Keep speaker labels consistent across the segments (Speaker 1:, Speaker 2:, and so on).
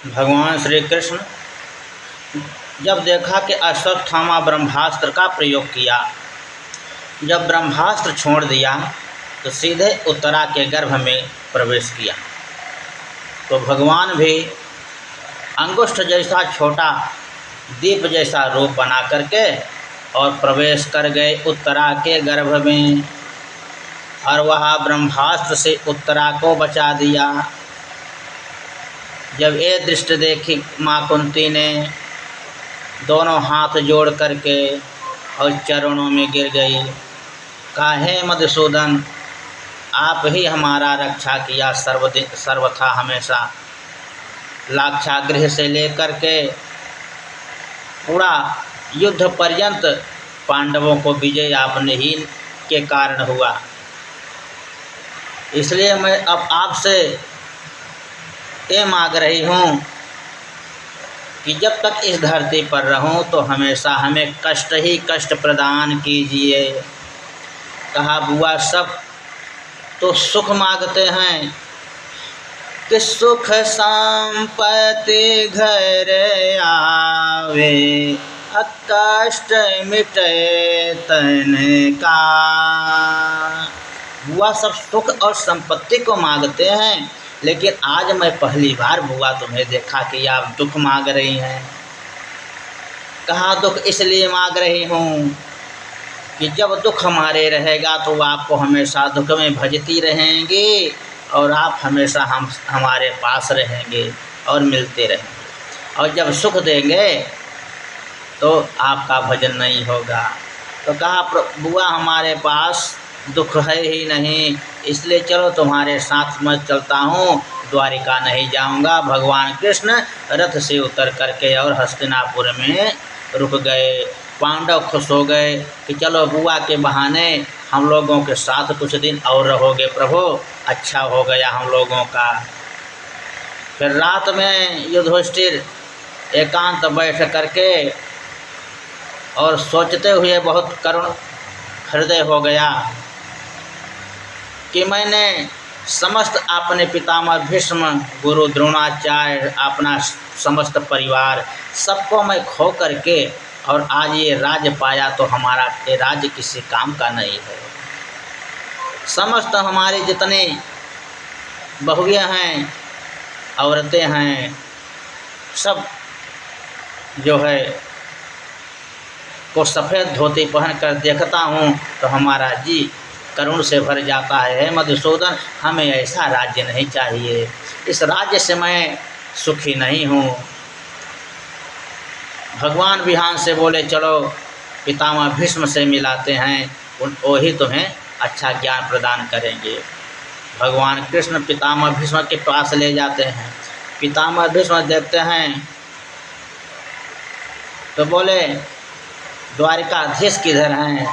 Speaker 1: भगवान श्री कृष्ण जब देखा कि अश्वत्थामा ब्रह्मास्त्र का प्रयोग किया, जब ब्रह्मास्त्र छोड़ दिया तो सीधे उत्तरा के गर्भ में प्रवेश किया। तो भगवान भी अंगुष्ठ जैसा छोटा दीप जैसा रूप बना करके और प्रवेश कर गए उत्तरा के गर्भ में, और वह ब्रह्मास्त्र से उत्तरा को बचा दिया। जब ये दृष्टि देखी माँ कुंती ने, दोनों हाथ जोड़ करके और चरणों में गिर गई। कहा, हे मधुसूदन, आप ही हमारा रक्षा किया सर्वथा हमेशा। लाक्षागृह से लेकर के पूरा युद्ध पर्यंत पांडवों को विजय आपने ही के कारण हुआ। इसलिए मैं अब आपसे ये मांग रही हूँ कि जब तक इस धरती पर रहूं तो हमेशा हमें कष्ट ही कष्ट प्रदान कीजिए। कहा, बुआ सब तो सुख मांगते हैं कि सुख संपत्ति घर आवे, कष्ट मिटे तन का। बुआ सब सुख और संपत्ति को मांगते हैं, लेकिन आज मैं पहली बार बुआ तुम्हें देखा कि आप दुख मांग रही हैं। कहा, दुख इसलिए मांग रही हूँ कि जब दुख हमारे रहेगा तो आपको हमेशा दुख में भजती रहेंगी और आप हमेशा हमारे पास रहेंगे और मिलते रहेंगे, और जब सुख देंगे तो आपका भजन नहीं होगा। तो कहा, बुआ हमारे पास दुख है ही नहीं, इसलिए चलो तुम्हारे साथ मैं चलता हूँ, द्वारिका नहीं जाऊँगा। भगवान कृष्ण रथ से उतर करके और हस्तिनापुर में रुक गए। पांडव खुश हो गए कि चलो बुआ के बहाने हम लोगों के साथ कुछ दिन और रहोगे प्रभु, अच्छा हो गया हम लोगों का। फिर रात में युधिष्ठिर एकांत बैठ करके और सोचते हुए बहुत करुण हृदय हो गया कि मैंने समस्त अपने पितामह भीष्म, गुरु द्रोणाचार्य, अपना समस्त परिवार सबको मैं खो करके और आज ये राज्य पाया तो हमारा ये राज्य किसी काम का नहीं है। समस्त हमारे जितने बहुएं हैं, औरतें हैं, सब जो है को सफ़ेद धोती पहन कर देखता हूँ तो हमारा जी करुण से भर जाता है। मधुसूदन, हमें ऐसा राज्य नहीं चाहिए, इस राज्य से मैं सुखी नहीं हूँ। भगवान बिहान से बोले, चलो पितामह भीष्म से मिलाते हैं, वही तुम्हें अच्छा ज्ञान प्रदान करेंगे। भगवान कृष्ण पितामह भीष्म के पास ले जाते हैं। पितामह भीष्म देखते हैं तो बोले, द्वारिकाधीश किधर हैं?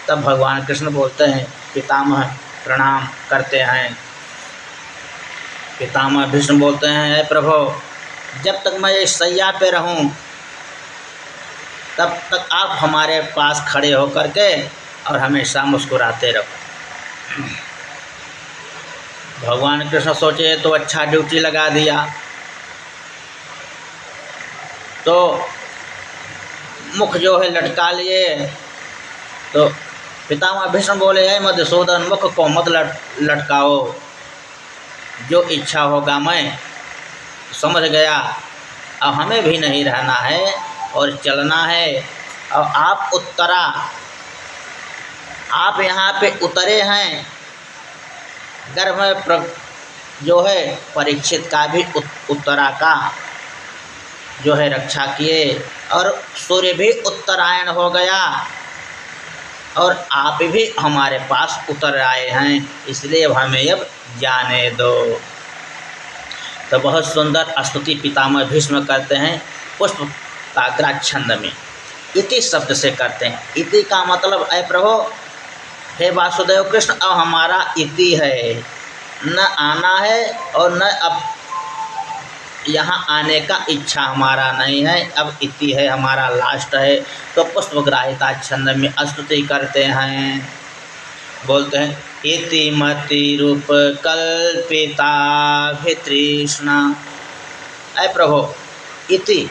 Speaker 1: तब भगवान कृष्ण बोलते हैं, पितामह प्रणाम करते हैं। पितामह भीष्म बोलते हैं, हे प्रभु, जब तक मैं इस सैया पे रहूं तब तक आप हमारे पास खड़े होकर के और हमेशा मुस्कुराते रहो। भगवान कृष्ण सोचे तो अच्छा ड्यूटी लगा दिया। तो मुख जो है लटका लिए। तो पितामह भीष्म बोले, हे मधुसूदन, मुख को मत लटकाओ, जो इच्छा होगा मैं समझ गया। अब हमें भी नहीं रहना है और चलना है। और आप उत्तरा, आप यहाँ पे उतरे हैं, गर्भ में जो है परीक्षित का भी उत्तरा का जो है रक्षा किए, और सूर्य भी उत्तरायण हो गया और आप भी हमारे पास उतर आए हैं, इसलिए हमें अब जाने दो। तो बहुत सुंदर स्तुति पितामह भीष्म करते हैं पुष्प काग्रा छंद में, इति शब्द से करते हैं। इति का मतलब है प्रभु, हे वासुदेव कृष्ण, अब हमारा इति है, न आना है और न अब यहाँ आने का इच्छा हमारा नहीं है, अब इति है, हमारा लास्ट है। तो पुष्पग्राहिता छंद में स्तुति करते हैं, बोलते हैं, इति मति रूप कल्पिता भितृष्णा अय प्रभु इति,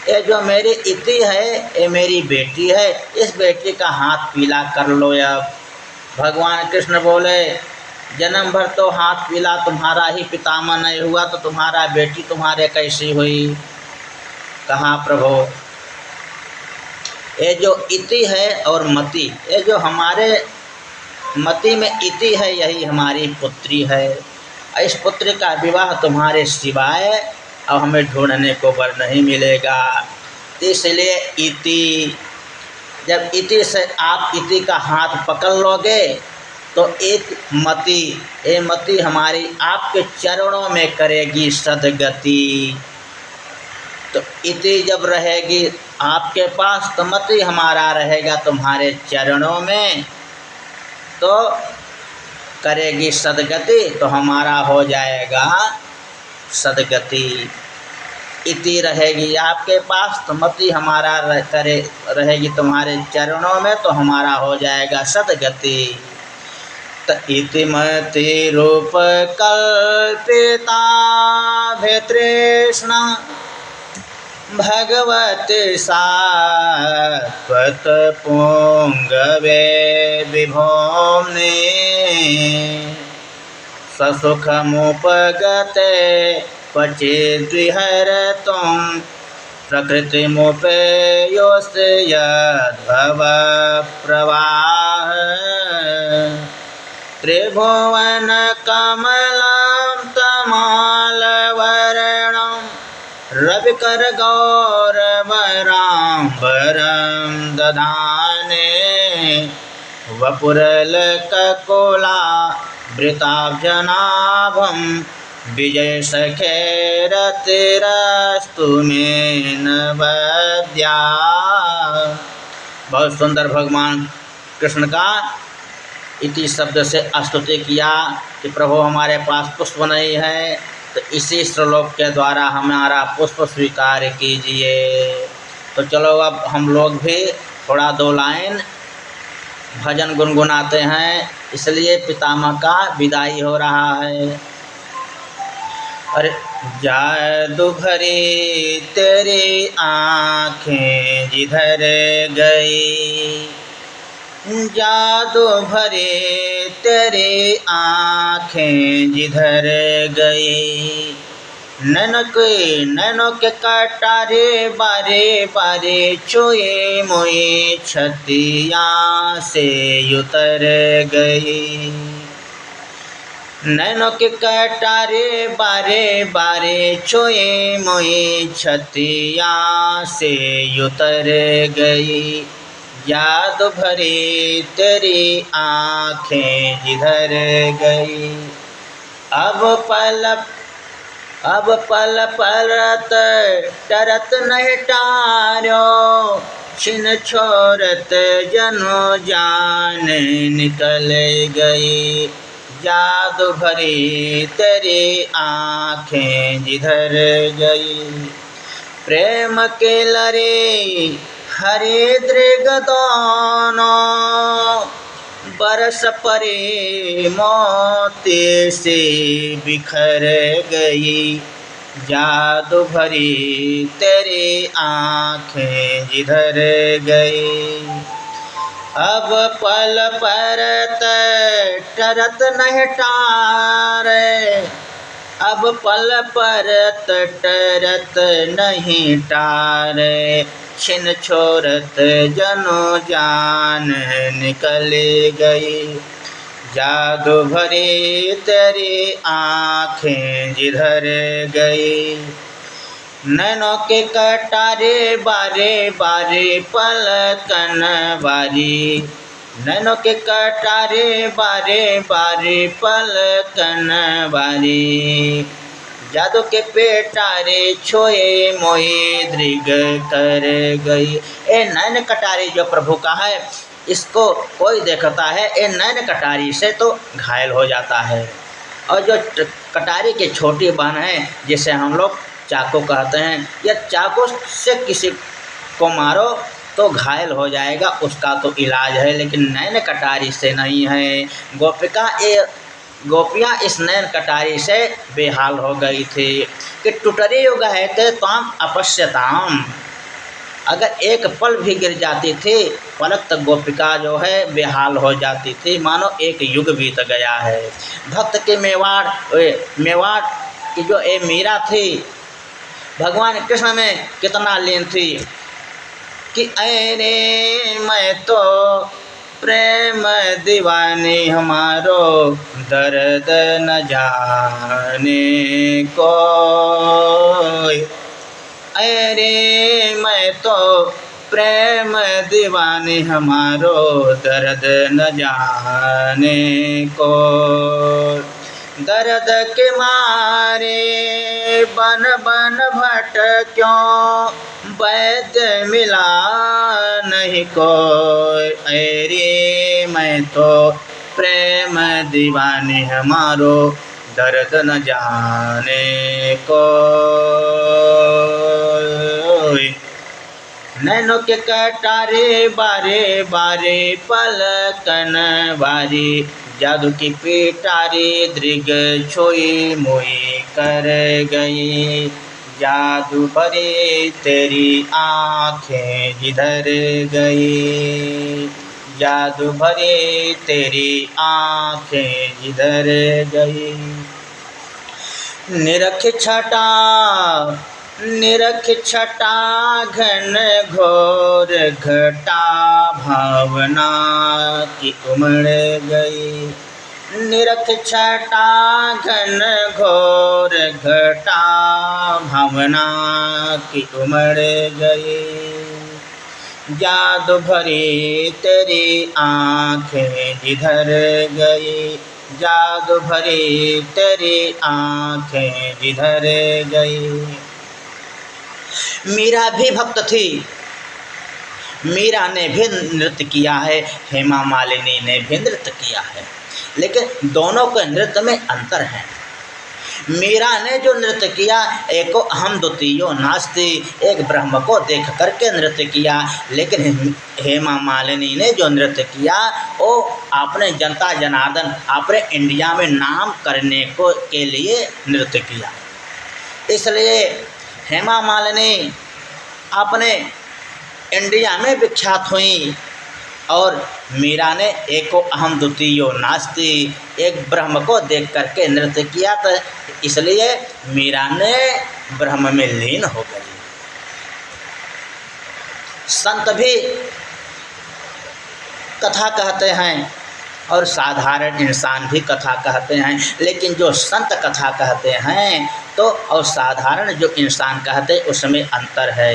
Speaker 1: ये जो मेरी इति है ये मेरी बेटी है, इस बेटी का हाथ पीला कर लो। अब भगवान कृष्ण बोले जन्म भर तो हाथ पीला तुम्हारा ही पितामह नहीं हुआ तो तुम्हारा बेटी तुम्हारे कैसी हुई। कहा प्रभु ये जो इति है और मति, ये जो हमारे मति में इति है यही हमारी पुत्री है। इस पुत्री का विवाह तुम्हारे सिवाय अब हमें ढूंढने को वर नहीं मिलेगा। इसलिए इति, जब इति से आप इति का हाथ पकड़ लोगे तो एक मति, ये मति हमारी आपके चरणों में करेगी सदगति। तो इति जब रहेगी आपके पास तो मति हमारा रहेगा तुम्हारे चरणों में, तो करेगी सदगति, तो हमारा हो जाएगा सदगति। इति रहेगी आपके पास तो मति हमारा रहेगी तुम्हारे चरणों में, तो हमारा हो जाएगा सदगति। त इति मति रूप कल्पिता भेतृष्णा भगवती सात्वत पुंगवे विभोम्ने ससुखमुपगते क्वचिद्विहरतुं प्रकृतिमुपेयोऽस्य यद्भव प्रवाह त्रिभुवन कमलं तमालवर्णं रविकर गौरवराम्बरं दधाने वपुरलककुला वृताब्जनाभं विजयसखेरतिरस्तु मे नवद्या। बहुत सुंदर भगवान कृष्ण का इति शब्द से स्तुति किया कि प्रभु हमारे पास पुष्प नहीं है, तो इसी श्लोक के द्वारा हमारा पुष्प स्वीकार कीजिए। तो चलो अब हम लोग भी थोड़ा दो लाइन भजन गुनगुनाते हैं, इसलिए पितामह का विदाई हो रहा है। अरे जादू भरी तेरी आँखें जिधर गई, जादू भरी तेरी आँखें जिधर गई, नैनों के कटारे बारे बारे चोए मोए छतिया से उतर गई, नैनों के कटारे बारे बारे चोए मोए छतिया से उतर गई, याद भरी तेरी आँखें जिधर गई। अब पल पलत टरत नहीं टार्यो, छिन छोरत जनो जान निकल गई, याद भरी तेरी आँखें जिधर गई। प्रेम के लरे हरे दृग दोनों बरस परे मोती से बिखर गई, जादू भरी तेरी आँखें जिधर गई। अब पल परत टरत नहीं टारे, अब पल परत टरत नहीं टारे, छिन छोरत जनो जान निकल गई, जादू भरी तेरी आँखें जिधर गई। नैनों के कटारे बारे बारे पलकन बारी, नैनों के कटारे बारे बारे पलकन बारी, जादू के पेटारे छोए मोए दृग कर गई। ए नैन कटारी जो प्रभु का है, इसको कोई देखता है ए नैन कटारी से तो घायल हो जाता है, और जो कटारी की छोटी बहन है जिसे हम लोग चाकू कहते हैं, या चाकू से किसी को मारो तो घायल हो जाएगा, उसका तो इलाज है, लेकिन नैन कटारी से नहीं है। गोपिका ये गोपियाँ इस नैन कटारी से बेहाल हो गई थी कि टुटरी युग है ते ताम अपश्यताम, अगर एक पल भी गिर जाती थी पलक तक गोपिका जो है बेहाल हो जाती थी, मानो एक युग बीत गया है। भक्त के मेवाड़ की जो ए मीरा थी भगवान कृष्ण में कितना लीन थी कि अरे मैं तो प्रेम दीवानी हमारो दर्द न जाने कोई, अरे मैं तो प्रेम दीवानी हमारो दर्द न जाने को, दर्द के मारे बन बन भटक्यों वैद्य मिला नहीं कोई, अरे मैं तो प्रेम दीवानी हमारो दर्द न जाने कोई। नैनों के कटारे बारे बारे पलकन बारी, जादू की पिटारी दृग छोई मोई कर गई, जादू भरी तेरी आँखें जिधर गई, जादू भरी तेरी आँखें जिधर गई। निरख छटा घन घोर घटा भावना की उमड़ गई, निरख छटा घन घोर घटा भावना की उमड़ गई, जादू भरी तेरी आँखें जिधर गई, जादू भरी तेरी आँखें जिधर गई। मीरा भी भक्त थी, मीरा ने भी नृत्य किया है, हेमा मालिनी ने भी नृत्य किया है, लेकिन दोनों के नृत्य में अंतर है। मीरा ने जो नृत्य किया एको अहम द्वितीयो नास्ति, एक ब्रह्म को देख करके नृत्य किया, लेकिन हेमा मालिनी ने जो नृत्य किया वो अपने जनता जनार्दन अपने इंडिया में नाम करने को के लिए नृत्य किया। इसलिए हेमा मालिनी अपने इंडिया में विख्यात हुई और मीरा ने एको अहम द्वितीयो नास्ति, एक ब्रह्म को देख करके नृत्य किया, तो इसलिए मीरा ने ब्रह्म में लीन हो गई। संत भी कथा कहते हैं और साधारण इंसान भी कथा कहते हैं, लेकिन जो संत कथा कहते हैं तो और साधारण जो इंसान कहते हैं उसमें अंतर है।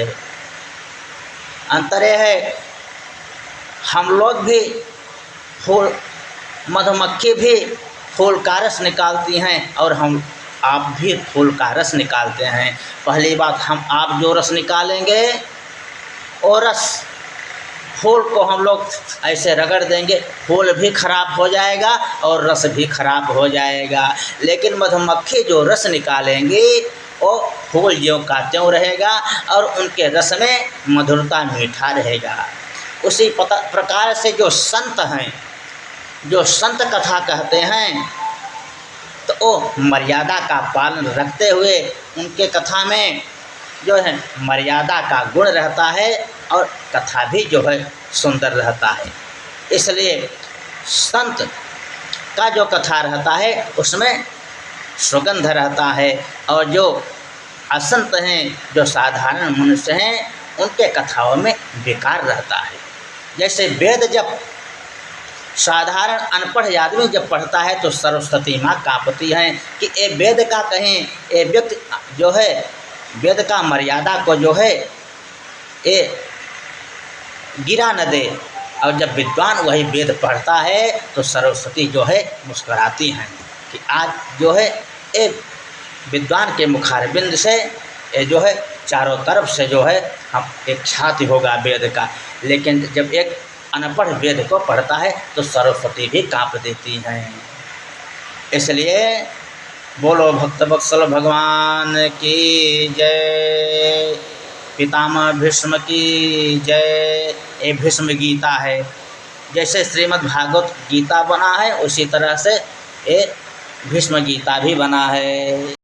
Speaker 1: अंतर यह है, हम लोग भी फूल, मधुमक्खी भी फूल का रस निकालती हैं और आप भी फूल का रस निकालते हैं। पहली बात, आप जो रस निकालेंगे वो रस फूल को हम लोग ऐसे रगड़ देंगे, फूल भी खराब हो जाएगा और रस भी खराब हो जाएगा। लेकिन मधुमक्खी जो रस निकालेंगी वो फूल ज्यों का त्यों रहेगा और उनके रस में मधुरता मीठा रहेगा। उसी प्रकार से जो संत हैं, जो संत कथा कहते हैं, तो वो मर्यादा का पालन रखते हुए उनके कथा में जो है मर्यादा का गुण रहता है और कथा भी जो है सुंदर रहता है। इसलिए संत का जो कथा रहता है उसमें सुगंध रहता है और जो असंत हैं, जो साधारण मनुष्य हैं, उनके कथाओं में बेकार रहता है। जैसे वेद जब साधारण अनपढ़ आदमी जब पढ़ता है तो सरस्वती माँ कांपती हैं कि ये वेद का कहीं ये व्यक्ति जो है वेद का मर्यादा को जो है ये गिरा न दे। और जब विद्वान वही वेद पढ़ता है तो सरस्वती जो है मुस्कुराती हैं कि आज जो है ये विद्वान के मुखारबिंद से ये जो है चारों तरफ से जो है हम एक ख्याति होगा वेद का। लेकिन जब एक अनपढ़ वेद को पढ़ता है तो सरस्वती भी काँप देती हैं। इसलिए बोलो भक्त वत्सल भगवान की जय, पितामह भीष्म की जय। ये भीष्म गीता है, जैसे श्रीमद् भागवत गीता बना है उसी तरह से ये भीष्म गीता भी बना है।